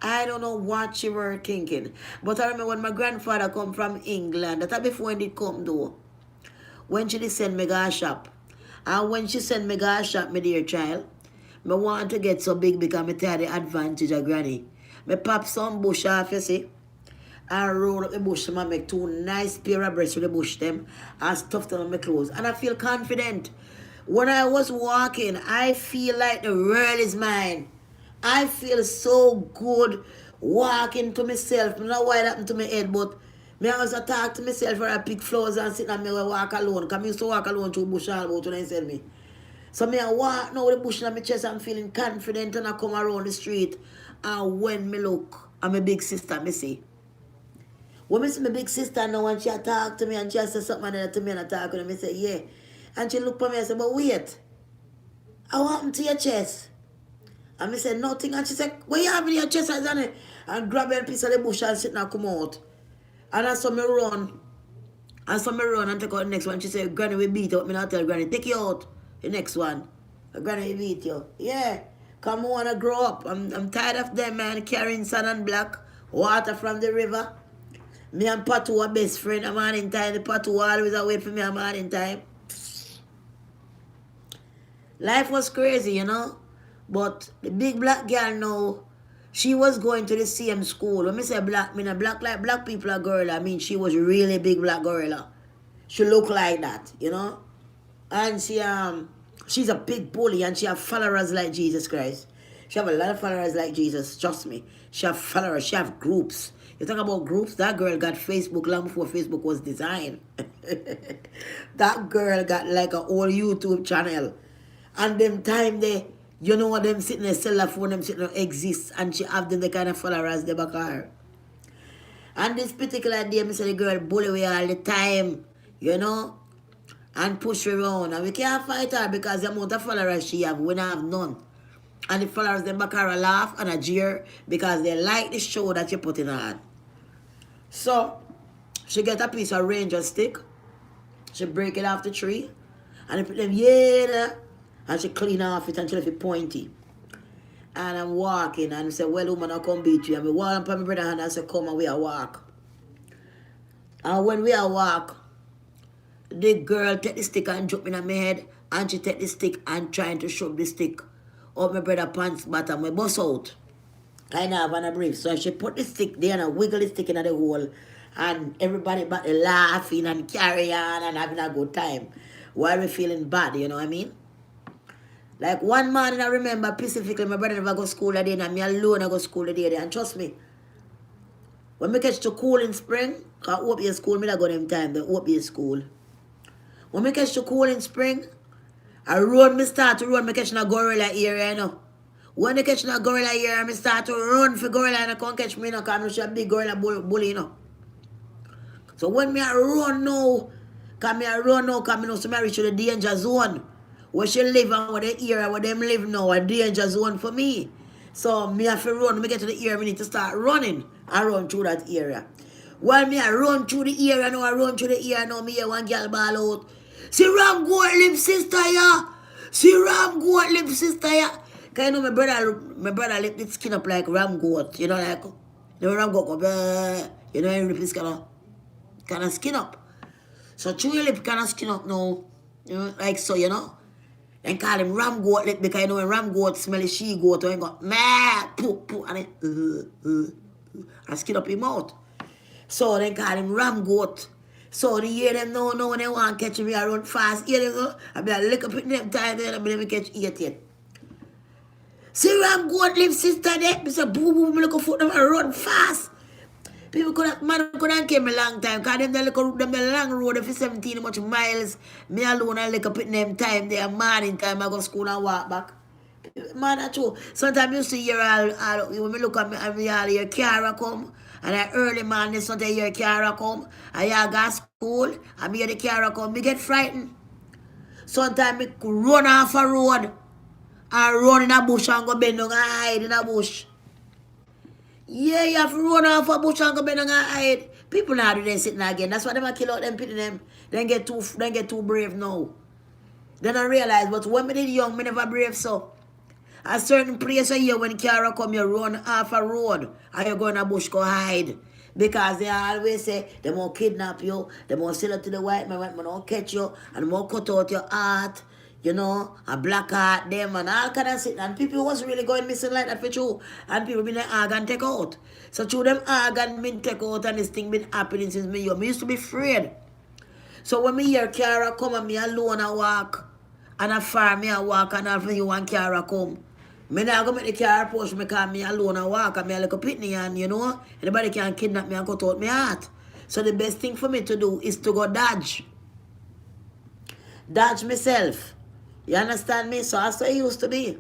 A: I don't know what you were thinking. But I remember when my grandfather come from England, that before he did come though. When she did send me go shop. And when she send me go shop, my dear child, me want to get so big because me tell the advantage of granny. Me pop some bush off, you see. And roll up the bush and make two nice pair of breasts with the bush them and stuff them on my clothes. And I feel confident. When I was walking, I feel like the world is mine. I feel so good walking to myself. I don't know why it happened to my head, but me always talk to myself where I pick flowers and sit and me walk alone. Because I used to walk alone through bush all about when I send me. So me I walk now with the bush in my chest. I'm feeling confident and I come around the street. And when me look, I'm a big sister, me see. When I see my big sister now and she talk to me and she say something to me and I talk to me, I say, yeah. And she look at me and say, but wait, what happened to your chest? And I said, nothing. And she said, what you have in your chest, Johnny? And grab a piece of the bush and sit and come out. And I saw me run. And so me run and take out the next one. She said, Granny will beat you. Me not tell Granny, take you out. The next one. Granny will beat you. Yeah. Come on and grow up. I'm tired of them, man, carrying sand and black water from the river. Me and Patu are best friend. I'm on in time. The Patu always wait for me. I'm on in time. Life was crazy, you know. But the big black girl now, she was going to the same school. When I say black, I mean black like black people are gorilla. I mean she was really big black gorilla. She look like that, you know. And she's a big bully and she have followers like Jesus Christ. She have a lot of followers like Jesus, trust me. She have followers, she have groups. You talk about groups, that girl got Facebook long before Facebook was designed. That girl got like a whole YouTube channel. And them time they, you know what, them sitting there sell her phone, them sitting there exist, and she have them the kind of followers they back her. And this particular day, I say the girl bully me all the time, you know, and push her around. And we can't fight her because the amount of followers she have, we don't have none. And the followers them back her a laugh and a jeer because they like the show that you put in on. So, she get a piece of ranger stick, she break it off the tree, and they put them, yeah, and she clean off it and she left it pointy. And I'm walking and I say, well, woman, I come beat you. And I walk up on my brother and I say, come and we are walk. And when we are walk, the girl take the stick and jump in my head and she take the stick and trying to shove the stick up my brother pants bottom. I bust out. I know have on a brief. So she put the stick there and I wiggle the stick in the hole. And everybody back laughing and carry on and having a good time. While we feeling bad, you know what I mean? Like one morning I remember specifically my brother never go to school that day and me alone I go to school that day. And trust me, when me catch to cool in spring, because hope your school, me not go them time, the hope your school. When me catch to cool in spring, I run, me start to run, me catch in a gorilla area, you know. When I catch in a gorilla area, me start to run for gorilla and I can't catch me, you know, because I'm a big gorilla bully, you know. So when me I run now, because I know so I reach to the danger zone. Where she live and where the area where them live now, a danger zone for me. So me have to run, me get to the area, me need to start running and run through that area. While me I run through the area now, me hear one girl ball out. See Ram Goat live sister ya. See Ram Goat live sister ya. Cause you know my brother lift his skin up like Ram Goat. You know like Ram Goat go bleh. You know he rip his kind of skin up. So chew your lip kind of skin up now. You know, like so, you know. And call him Ram Goat lip because you know when Ram Goat smell the she goat and he go meh, poo, poo, and and skin up his mouth. So they call him Ram Goat. So they hear them now when they want to catch me, I run fast. Hear them go, I be like, lick up in them time then I be like, catch 8 yet. See Ram Goat live sister there. I say, boo boo, me look a foot them and run fast. People couldn't came a long time because them the long road for 17 much miles. Me alone I look up in them time there morning time I go to school and walk back. Man, that's true. Sometimes you see your all when me look at me and all your car come and I early morning sometimes your car come and you go to school and me hear the car come, me get frightened. Sometimes me run off a road and run in a bush and go bend down and hide in a bush. Yeah, you have to run off a bush and go bend and hide. People now do them sitting again. That's why they kill out them people them. Then get too brave now. Then I realize, but when me did young, me never brave so. A certain place a year when Kara come, you run off a road and you go in a bush go hide. Because they always say, they won't kidnap you, they won't sell it to the white man, they won't catch you, and they won't cut out your heart. You know, a black heart, them and all kind of shit. And people was really going missing like that for true. And people been like organ take out. So through them organ been take out and this thing been happening since me young. Me used to be afraid. So when me hear Kara come and me alone I walk, and a farm me I walk and after you want Kara come, me not go make the car push me because me alone I walk and me a little pitney and you know, anybody can kidnap me and cut out my heart. So the best thing for me to do is to go dodge. Dodge myself. You understand me? So that's what it used to be.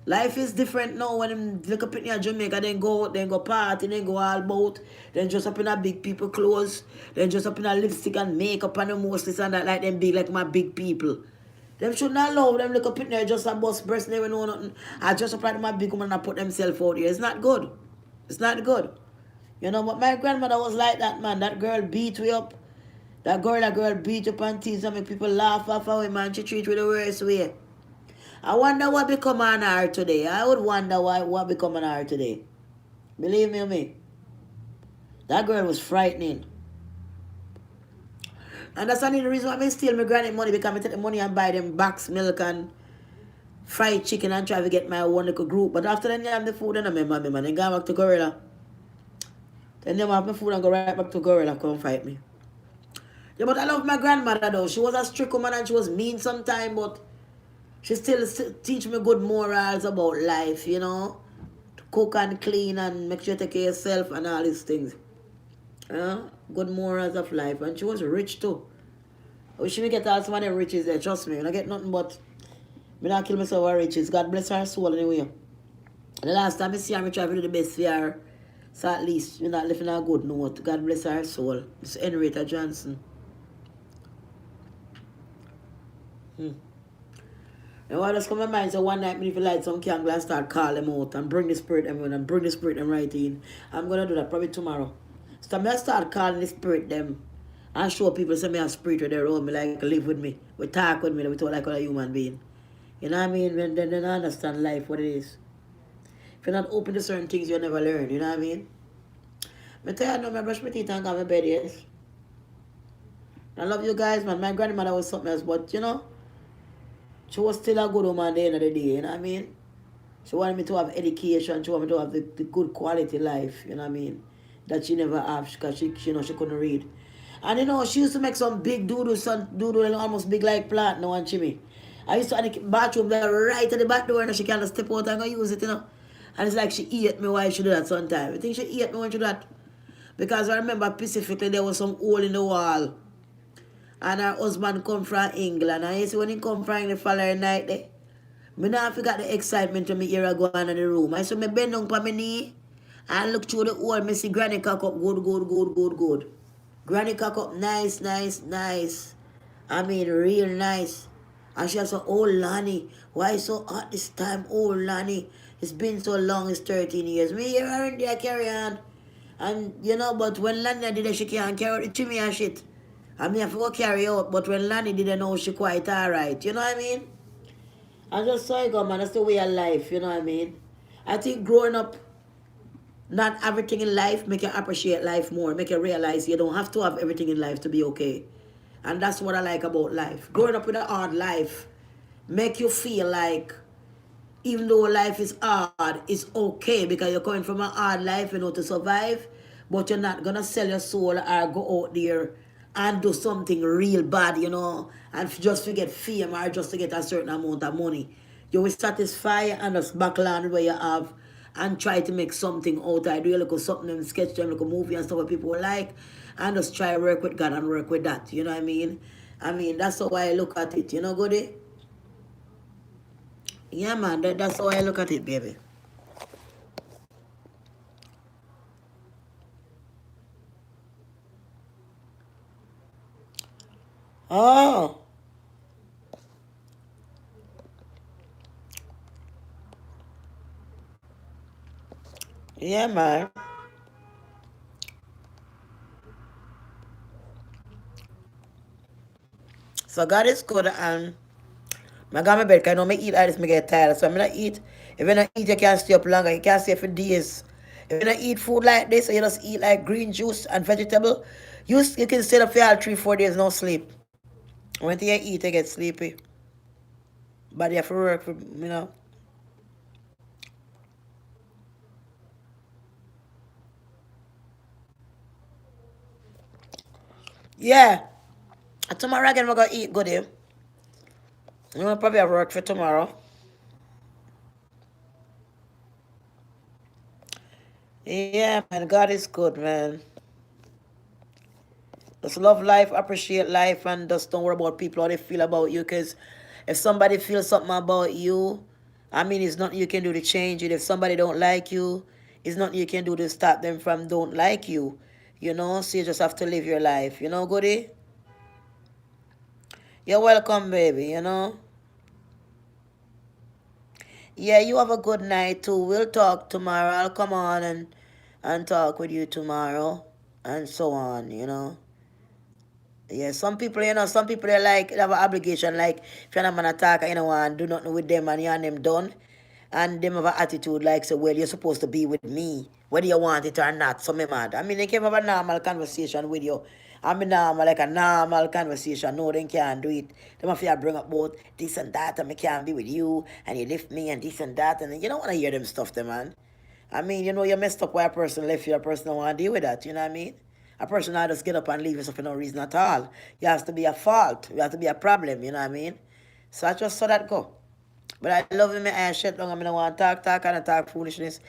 A: Life is different now when them look up in Jamaica, then go out, then go party, then go all about, then dress up in a big people clothes, then dress up in a lipstick and makeup and the most this and that, like them big, like my big people. Them should not allow them look up in there just a bust breast, never know nothing. I just up like my big woman and put themselves out here. It's not good. It's not good. You know, but my grandmother was like that, man. That girl beat me up. That girl beat up and tease and make people laugh off of him, man. She treat me the worst way. I wonder what become on her today. I would wonder what become on her today. Believe me or me. That girl was frightening. And that's only the reason why I steal my granny money, because I take the money and buy them box milk and fried chicken and try to get my one little group. But after then, I'm the food and I remember me, man. Then go back to Gorilla. Then they have my food and go right back to Gorilla, come fight me. Yeah, but I love my grandmother though. She was a strict woman and she was mean sometimes, but she still teach me good morals about life, you know. To cook and clean and make sure you take care of yourself and all these things. You know? Good morals of life. And she was rich too. I wish me get all some of them riches there, trust me. I don't get nothing but me not kill myself with riches. God bless her soul anyway. The last time I see her, I try to do the best for her. So at least we're not living a good note. God bless her soul. It's Henrietta Johnson. And what just come to my mind, so one night me if you light some candle and start call them out and bring the spirit them in and bring the spirit them right in. I'm gonna do that probably tomorrow. So I'm gonna start calling the spirit them and show people say me a spirit with their own, me like live with me. We talk with me, we talk like a human being. You know what I mean? When they understand life what it is. If you're not open to certain things, you'll never learn, you know what I mean? I tell you, no, I brush my teeth and go to bed, yes. I love you guys, man. My grandmother was something else, but you know, she was still a good woman at the end of the day, you know what I mean? She wanted me to have education, she wanted me to have the good quality life, you know what I mean? That she never have, because she know she couldn't read. And you know, she used to make some big doodle, some doodle almost big like plant now and chimney. I used to have the bathroom there right at the back door and she can't step out and go use it, you know. And it's like she ate me while she do that sometimes. I think she ate me when she do that. Because I remember specifically there was some hole in the wall. And her husband come from England. And you see when he come from the following night there, me not forgot the excitement when me hear her go on in the room. I saw me bend down on my knee and look through the hole, me see Granny cock up good, good, good, good, good. Granny cock up nice, nice, nice. I mean real nice. And she said, oh Lonnie, why so hot this time? Oh Lonnie, it's been so long, it's 13 years. Me hear her in there carry on. And you know, but when Lonnie did it, she can't carry out the chimney and shit. I mean, I have to go carry out, but when Lonnie didn't know, she quite alright. You know what I mean? I just saw it go, man. That's the way of life, you know what I mean? I think growing up, not everything in life make you appreciate life more, make you realize you don't have to have everything in life to be okay. And that's what I like about life. Growing up with a hard life make you feel like even though life is hard, it's okay because you're coming from a hard life, you know, to survive, but you're not gonna sell your soul or go out there and do something real bad, you know, and just to get fame or just to get a certain amount of money. You will satisfy and just backland where you have and try to make something out of it. Do a little something and sketch them, like a movie and stuff that people like, and just try to work with God and work with that, you know what I mean? I mean, that's how I look at it, you know, Goody? Yeah, man, that's how I look at it, baby. Oh, yeah, man. So God is good and I got my bed because I know me eat all this, me get tired. So I'm gonna eat. If you don't eat, you can't stay up longer. You can't stay for days. If you don't eat food like this, you just eat like green juice and vegetable, you can stay up for all 3, 4 days, no sleep. When you eat, you get sleepy. But you have to work, for, you know. Yeah. Tomorrow again, we're gonna eat good, eh? I'm gonna probably have work for tomorrow. Yeah, man, God is good, man. Just love life, appreciate life, and just don't worry about people how they feel about you. Because if somebody feels something about you, I mean, it's nothing you can do to change it. If somebody don't like you, it's nothing you can do to stop them from don't like you. You know, so you just have to live your life. You know, Goody? You're welcome, baby, you know? Yeah, you have a good night too. We'll talk tomorrow. I'll come on and talk with you tomorrow and so on, you know. Yeah, some people, you know, some people they like they have an obligation, like if you're not gonna talk, you know, and do nothing with them and you and them done. And them have an attitude like say, well, you're supposed to be with me, whether you want it or not. So me mad. I mean they can have a normal conversation with you. I mean normal, like a normal conversation. No, they can't do it. They must bring up both this and that and me can't be with you and you lift me and this and that and you don't wanna hear them stuff, them man. I mean, you know, you messed up why a person left you, a person don't want to deal with that, you know what I mean? A person not just get up and leave yourself for no reason at all. You have to be a fault. You have to be a problem, you know what I mean? So I just saw that go. But I love him, I shut down, I don't want to talk and I talk foolishness.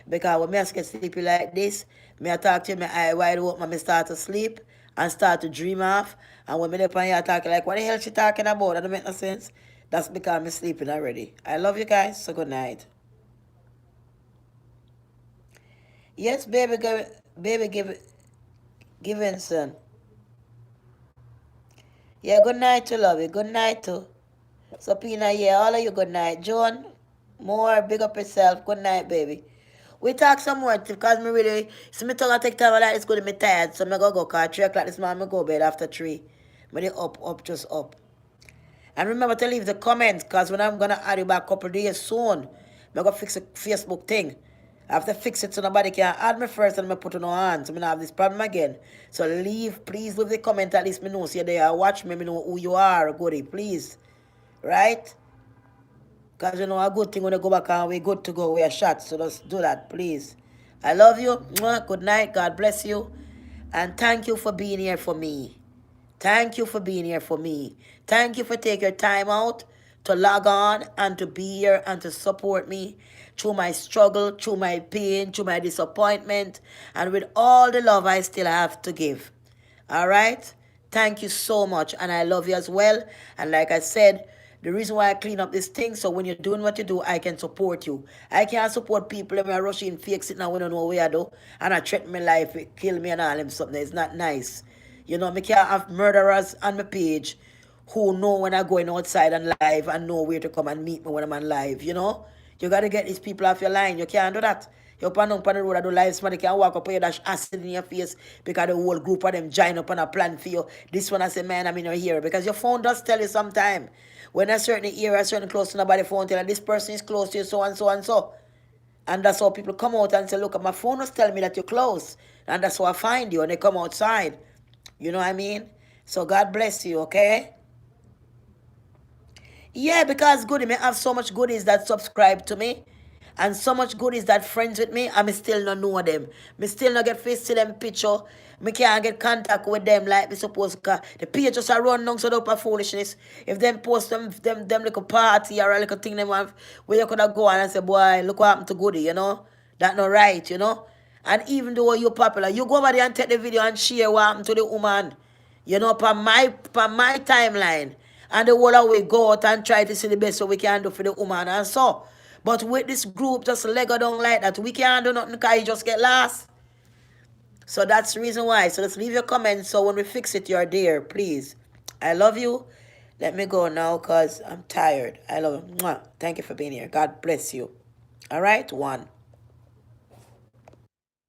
A: Because when I get sleepy like this, me I talk to you, my eye wide open, I start to sleep and start to dream off. And when me up on here talking like, what the hell she talking about? That don't make no sense. That's because I'm sleeping already. I love you guys, so good night. Yes, baby, baby, give in, son. Yeah, good night to love you. Good night to Sapina. Yeah, all of you, good night. Joan, more, big up yourself. Good night, baby. We talk some more because me really, so me talk take time like it's good to me tired. So me go cause 3 o'clock this morning, me go bed after 3. Me dey up, just up. And remember to leave the comments because when I'm going to add you back a couple days soon, I'm going to fix the Facebook thing. I have to fix it so nobody can add me first and me put it on hand. So I don't have this problem again. So please leave the comment at least me know. See there, watch me, me know who you are, goody, please. Right? Because you know a good thing when you go back and we good to go, we are shot. So just do that, please. I love you. Mwah. Good night. God bless you. And thank you for being here for me. Thank you for being here for me. Thank you for taking your time out to log on and to be here and to support me through my struggle, through my pain, through my disappointment, and with all the love I still have to give. All right? Thank you so much. And I love you as well. And like I said, the reason why I clean up this thing, so when you're doing what you do, I can support you. I can't support people when I rush in, fix it now, we don't know where I do. And I threaten my life, kill me and all them something. It's not nice. You know, me can't have murderers on my page who know when I'm going outside and live and know where to come and meet me when I'm on live, you know? You got to get these people off your line. You can't do that. You're up and down on the road, I do live, somebody can walk up and you dash acid in your face because the whole group of them join up on a plan for you. This one I say, man, I'm in your ear. Because your phone does tell you sometime. When a certain area, a certain close to nobody phone tell you, this person is close to you, so and so and so. And that's how people come out and say, look, my phone was telling me that you're close. And that's how I find you. And they come outside. You know what I mean? So God bless you, okay? Yeah, because goody, me have so much goodies that subscribe to me. And so much goodies that friends with me, and me still not know them. Me still not get face to them picture. Me can't get contact with them like me supposed to. The page just a run down so up of foolishness. If them post them like a party or a little thing them have, where you could have go on and say, boy, look what happened to goody, you know? That not right, you know? And even though you're popular, you go over there and take the video and share what happened to the woman. You know, per my timeline. And the whole of we go out and try to see the best what we can do for the woman and so. But with this group just leg down like that, we can't do nothing because you just get lost. So that's the reason why. So let's leave your comments so when we fix it, you're there, please. I love you. Let me go now because I'm tired. I love you. Mwah. Thank you for being here. God bless you. All right, one.